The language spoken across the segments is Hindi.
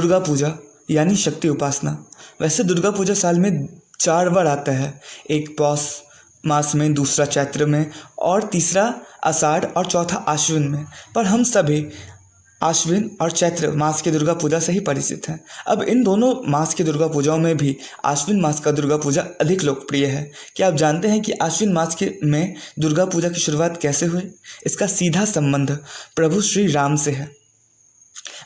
दुर्गा पूजा यानी शक्ति उपासना। वैसे दुर्गा पूजा साल में 4 बार आता है, एक पौष मास में, दूसरा चैत्र में और तीसरा आषाढ़ और चौथा आश्विन में। पर हम सभी आश्विन और चैत्र मास की दुर्गा पूजा से ही परिचित हैं। अब इन दोनों मास की दुर्गा पूजाओं में भी आश्विन मास का दुर्गा पूजा अधिक लोकप्रिय है। क्या आप जानते हैं कि आश्विन मास के में दुर्गा पूजा की शुरुआत कैसे हुई? इसका सीधा संबंध प्रभु श्री राम से है।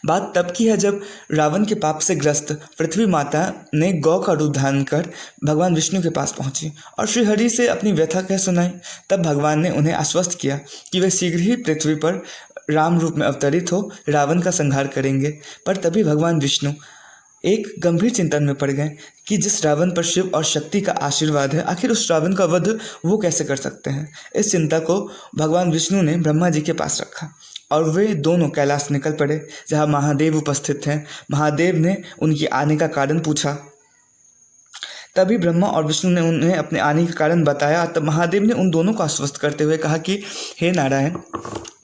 बात तब की है जब रावण के पाप से ग्रस्त पृथ्वी माता ने गौ का रूप धारण कर भगवान विष्णु के पास पहुंची और श्री हरि से अपनी व्यथा कह सुनाई। तब भगवान ने उन्हें आश्वस्त किया कि वे शीघ्र ही पृथ्वी पर राम रूप में अवतरित हो रावण का संहार करेंगे। पर तभी भगवान विष्णु एक गंभीर चिंतन में पड़ गए कि जिस रावण पर शिव और शक्ति का आशीर्वाद है, आखिर उस रावण का वध वो कैसे कर सकते हैं। इस चिंता को भगवान विष्णु ने ब्रह्मा जी के पास रखा और वे दोनों कैलाश निकल पड़े, जहाँ महादेव उपस्थित हैं। महादेव ने उनकी आने का कारण पूछा। तभी ब्रह्मा और विष्णु ने उन्हें अपने आने का कारण बताया। तब महादेव ने उन दोनों को आश्वस्त करते हुए कहा कि हे नारायण,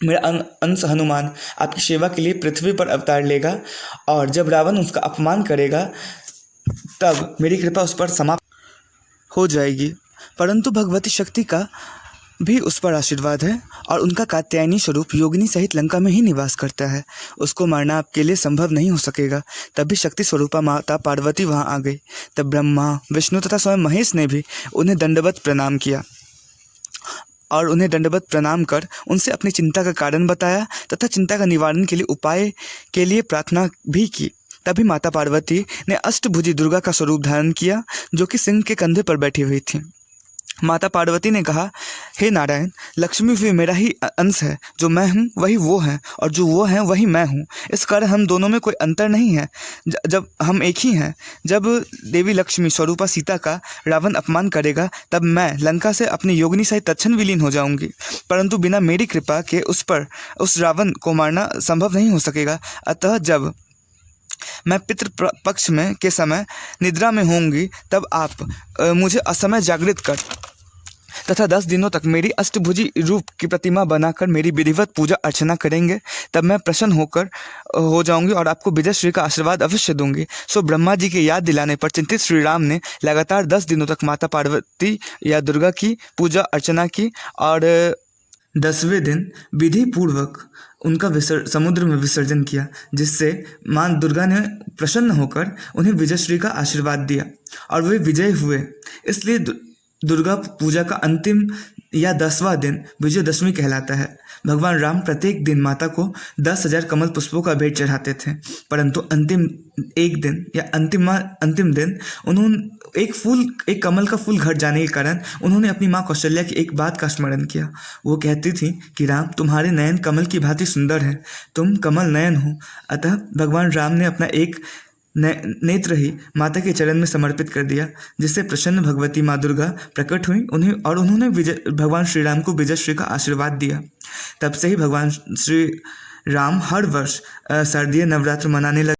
मेरा अंश हनुमान आपकी सेवा के लिए पृथ्वी पर अवतार लेगा और जब रावण उसका अपमान करेगा तब मेरी कृपा उस पर समाप्त हो जाएगी। परंतु भगवती शक्ति का भी उस पर आशीर्वाद है और उनका कात्यायनी स्वरूप योगिनी सहित लंका में ही निवास करता है। उसको मारना आपके लिए संभव नहीं हो सकेगा। तभी शक्ति स्वरूपा माता पार्वती वहां आ गई। तब ब्रह्मा, विष्णु तथा स्वयं महेश ने भी उन्हें दंडवत प्रणाम किया और उन्हें दंडवत प्रणाम कर उनसे अपनी चिंता का कारण बताया तथा चिंता का निवारण के लिए उपाय के लिए प्रार्थना भी की। तभी माता पार्वती ने अष्टभुजी दुर्गा का स्वरूप धारण किया, जो कि सिंह के कंधे पर बैठी हुई थी। माता पार्वती ने कहा, हे नारायण, लक्ष्मी भी मेरा ही अंश है। जो मैं हूँ वही वो है और जो वो है वही मैं हूँ। इस कारण हम दोनों में कोई अंतर नहीं है, जब हम एक ही हैं। जब देवी लक्ष्मी स्वरूपा सीता का रावण अपमान करेगा तब मैं लंका से अपनी योगिनी सहित तत्क्षण विलीन हो जाऊंगी। परंतु बिना मेरी कृपा के उस रावण को मारना संभव नहीं हो सकेगा। अतः जब मैं पितृ पक्ष में के समय निद्रा में होंगी तब आप मुझे असमय जागृत कर तथा 10 दिनों तक मेरी अष्टभुजी रूप की प्रतिमा बनाकर मेरी विधिवत पूजा अर्चना करेंगे। तब मैं प्रसन्न हो जाऊंगी और आपको विजय श्री का आशीर्वाद अवश्य दूंगी। सो ब्रह्मा जी के याद दिलाने पर चिंतित श्री राम ने लगातार 10 दिनों तक माता पार्वती या दुर्गा की पूजा अर्चना की और 10वें दिन विधि पूर्वक उनका समुद्र में विसर्जन किया, जिससे मां दुर्गा ने प्रसन्न होकर उन्हें विजयश्री का आशीर्वाद दिया और वे विजय हुए। इसलिए दुर्गा पूजा का अंतिम या 10वां दिन विजयदशमी कहलाता है। भगवान राम प्रत्येक दिन माता को 10,000 कमल पुष्पों का भेंट चढ़ाते थे, परंतु अंतिम एक दिन या अंतिम दिन उन्होंने एक कमल का फूल घट जाने के कारण उन्होंने अपनी माँ कौशल्या की एक बात का स्मरण किया। वो कहती थी कि राम, तुम्हारे नयन कमल की भांति सुंदर है, तुम कमल नयन हो। अतः भगवान राम ने अपना एक नेत्र ही माता के चरण में समर्पित कर दिया, जिससे प्रसन्न भगवती माँ दुर्गा प्रकट हुई उन्होंने भगवान श्री राम को विजय श्री का आशीर्वाद दिया। तब से ही भगवान श्री राम हर वर्ष शारदीय नवरात्र मनाने लगे।